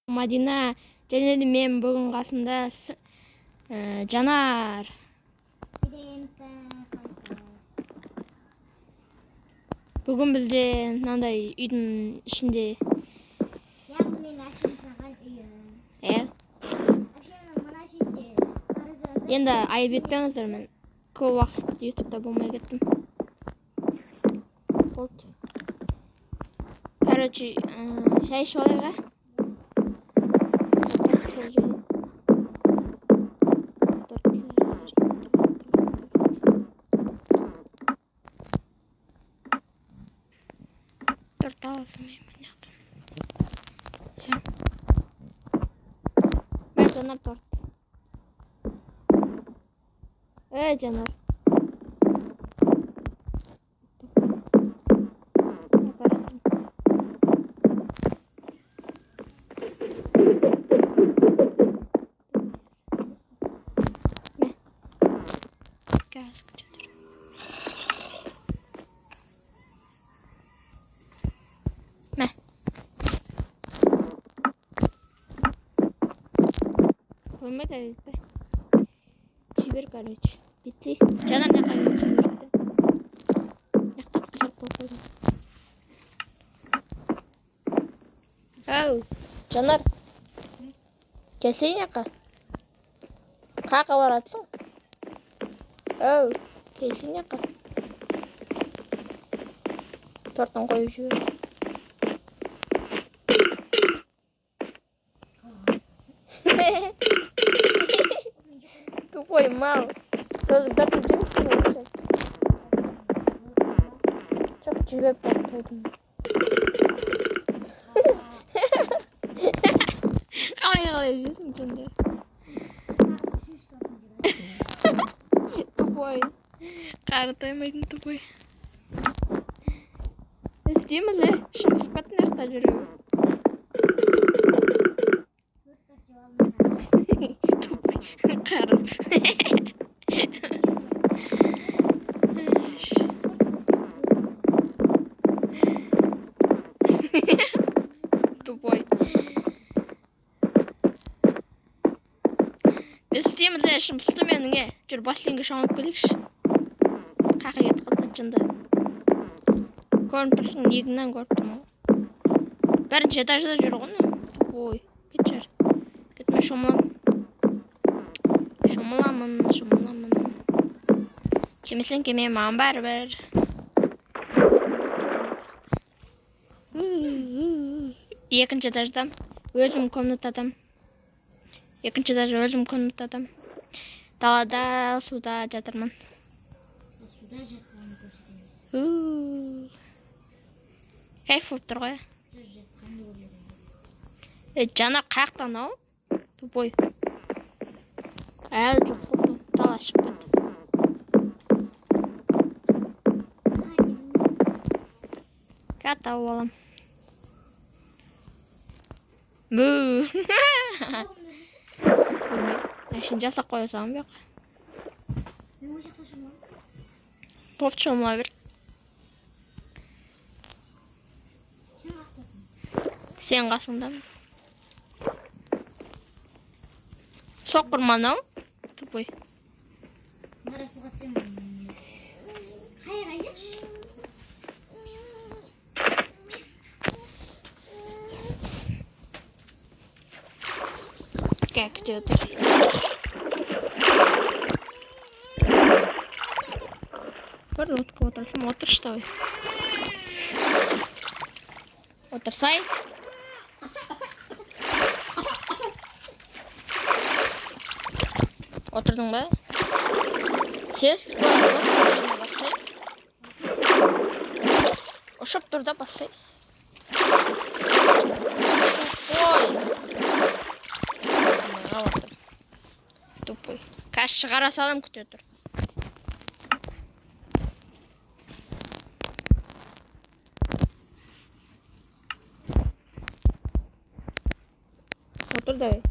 Мадина, және де мен бүгін қасымда Жанар. Бүгін бізде мынандай үйдің ішінде. Яғни мен ашып тұрған үйім. Енді айып етпеңіздер, мен көп уақыт ютубта болмай кеттім. Болды. Короче, шай ішіп алайық, а? Торт аласың мен яқтан. Все. Бәр Жанар торт. Жанар. Koyma da be. Çiver короче. Bitti. Canım ne kadar çiverdi. Yaktak kızar koydum. Жанар. Gelsene yaka. Kaka var atsın. Gelsene yaka. Tortun koyup jibir. Tupой мал. Çocuklar tutuyor musun? Çok cüret koydum. Ağlayabiliyorsun şimdi. Tupой. Kartaymaydın tupой. İsteyemez ya. Şimdi sıkıntı nerede duruyor? Тупой. İsteyemez ya. Şimdi sıkıntı menine. Jür baslinge şanıp gelişi. Kaka yetip kaldı jında. Көрініп тұрсың, егіннен көріп тұрмын. Бірінші этажда жүр ғой. Ой, кетшер. Кетме, шомыламын. Кемесең кеме, маған бәрібір. Екінші этаждам. Өзім комнатадам. Екінші этажда өзім комнатадам. Далада, суда жатырмын. Суда жатқанын көрсетемін. Кайф болып тұр ғой. Жанар қаяқтан ау? Тупой. Әлі жоқ болды. Тала шығып кетті. Қазір тауып алам. Бүү. Әшін жасақ қоя салам бек. Топ шомыла бер. Сен қасыңдамын. Соқырман ау? Тупой. Бара суға түсем. Қайық айдықшы. Кәк күте отыр. Бір отқа отырсам, отыршты ой. Отырсай. Отырдың ба? Сес қойында бассай. Ұшып тұрда бассай. Ой! Тупой. Кәш шығара салам күте тұр. Отыр давай.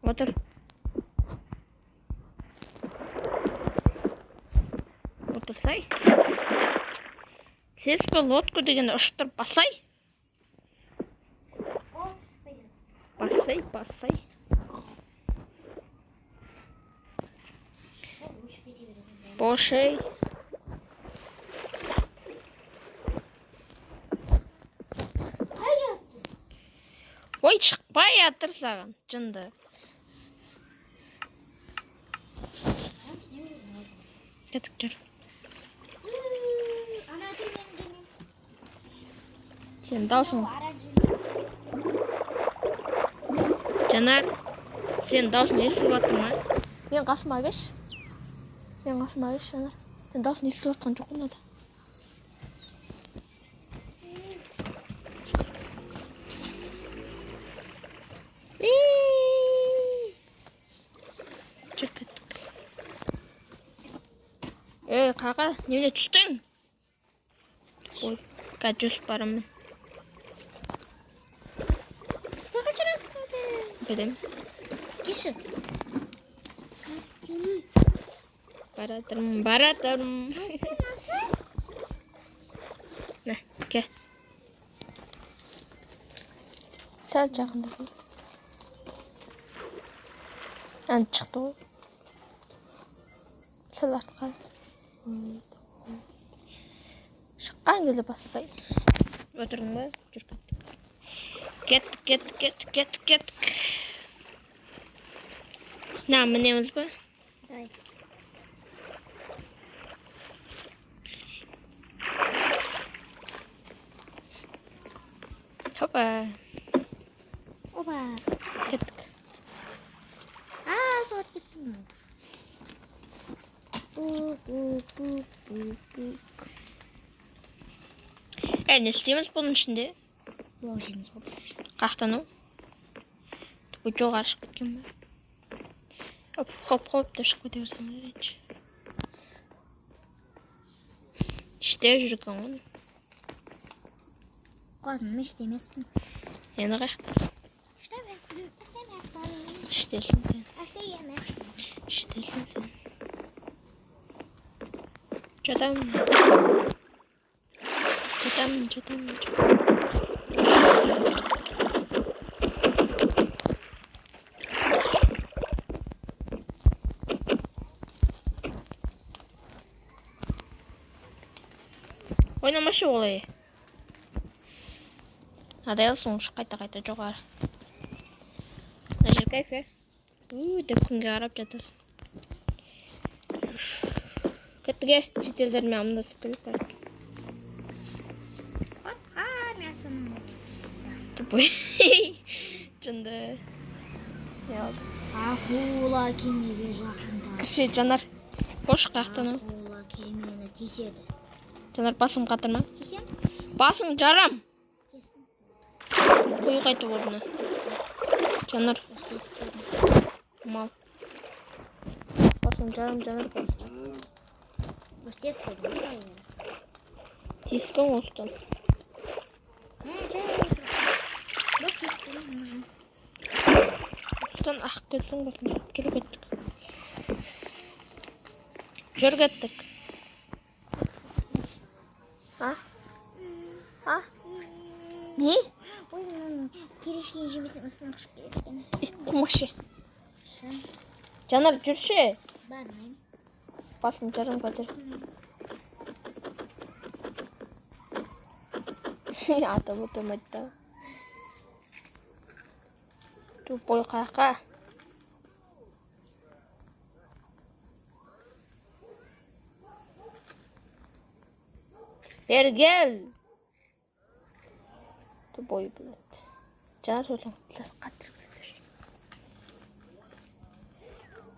Отыр. Отырсай. Сес бұл лодку дегенде ұшып тұрып басай. Бассай. Бошей. Ой, шықпай атыр саған, жынды. Кетік жүр. Сен даусың. Жанар, сен даусың естіліп аттың ма? Мен қасыма кеш, Жанар. Сен даусың естіліп атқан жоқ қой. Жүр кеттік. Қаға, немене түстің? Ой, қазір жүсіп барамын. Білем. Кешір. Баратырмын. Нә, ке. Сәл жақындасың. Ән шықты ғой. Сәл артқа. Шыққан келі бассай. Отырдың ба? Жүр кеттік. На, мінеміз ба? Дай. Hoppa. Опа. Кеттік. Суат кеттім. Не істейміз бұның ішінде? Қақтану? Бұл жоғары шығып кеткен ба? Хоп, деп шығып кете берсем ерекші. Іште жүрген ғой. Қазым, іште емеспін. Енді қаяқта? Іштемеспін. Іштесің сен. Іштемеспін. Жатамын. Ойнамашы олай. Адайлысың қайта жоғары. Мына жер кайф, деп күнге қарап жатыр. Кеттіге шетелдермен амандасып келіп бар. Тупой. Жынды. Не алды? Акула кемеге жақында. Кірше, Жанар. Қош қақтану. Акула кемені теседі. Жанар, басым қатырма. Тесем? Басың жарам. Тестім. Қой қайтып орнына. Жанар. Тесіп. Мал. Басың жарам, Жанар. Тесіп. Тескен осыдан. Осыдан ақ келсің басын. Жүр кеттік. Не? Ой, керешкен жемесін ұсына қышып келетін. Құмықшы. Жанар, жүрші. Бармайым. Басын жарым көтер. Ата бұтымайды да. Тупой қақа. Бергел. Тупой білет. Жанар сөйлің. Қатыр көрдір.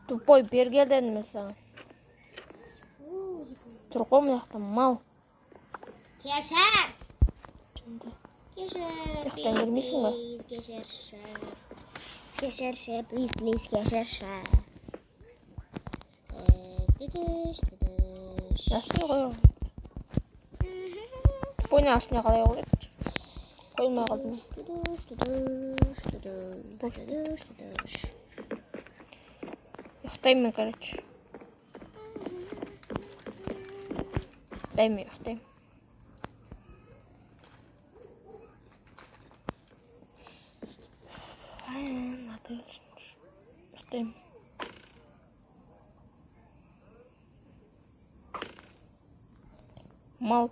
Тупой бергел дедім мен саған. Тұр қой мұяқта мал. Кешір. Яқтан көрмейсің ба? Кешірші, please, кешірші. Астына қойған. Бойны астына қалай қойып? Қоймай қалдым. Ұйықтаймын, короче. Ұйықтаймын. істеймін. Мал.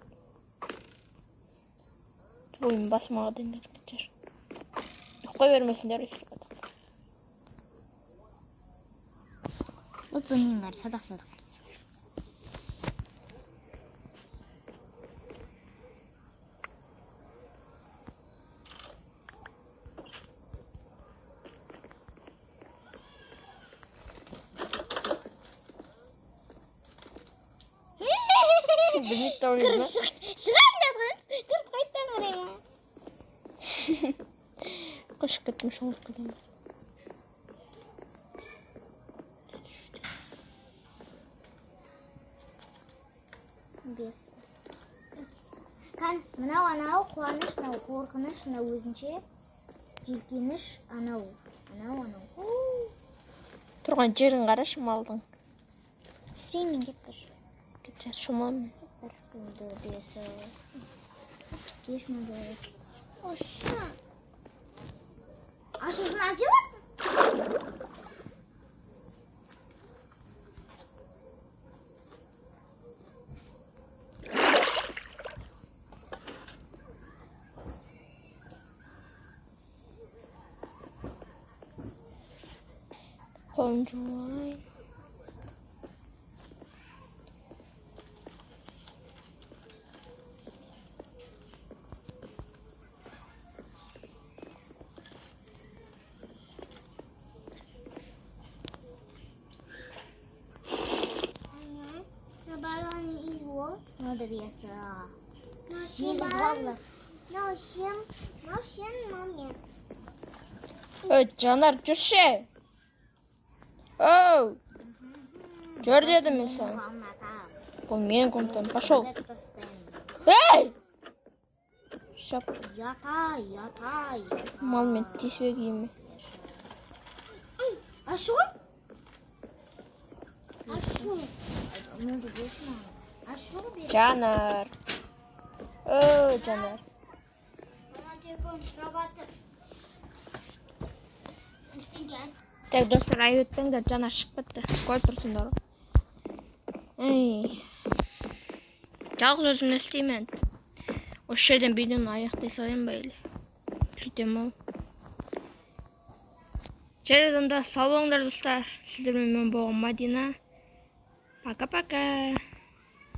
Ойым басмаға дейін кетер. Ұйыққа бермесіндер ұйыққа. Вот бұның бар, садақ-садақ. Білмейді тауып ма? Шығайын жатқан, кіріп қайттан қарайма. Қышып кеттім шоңып келем. Бес. Анау, қуаныш, анау, қорқыныш, анау өзінше, желкеніш, анау. Тұрған жерін қарашы малдың. Түспеймен кеттір. Кетер шумамен. Бес мұнды. Ошы. Ашусын алып Қолын жуайын. Надо веса. Момент. Жанар, жүрші. Оу. Жүр дедім мен саған. Бұл менің комнатам. Пошел. Эй! Шап. Ятай. Мал мен тесбек емі. Ашу? Жанар. Оу, Жанар. Так, достар, ай өтпеңдер, Жанар шығып кетті. Көріп тұрсыңдар. Жалғыз өзім не істеймін. Осы жерден видеоны аяқтай салайын ба еле. Сөйтем ау. Жарайдан да сау болыңдар достар. Сіздермен мен болған Мадина. Пока-пока.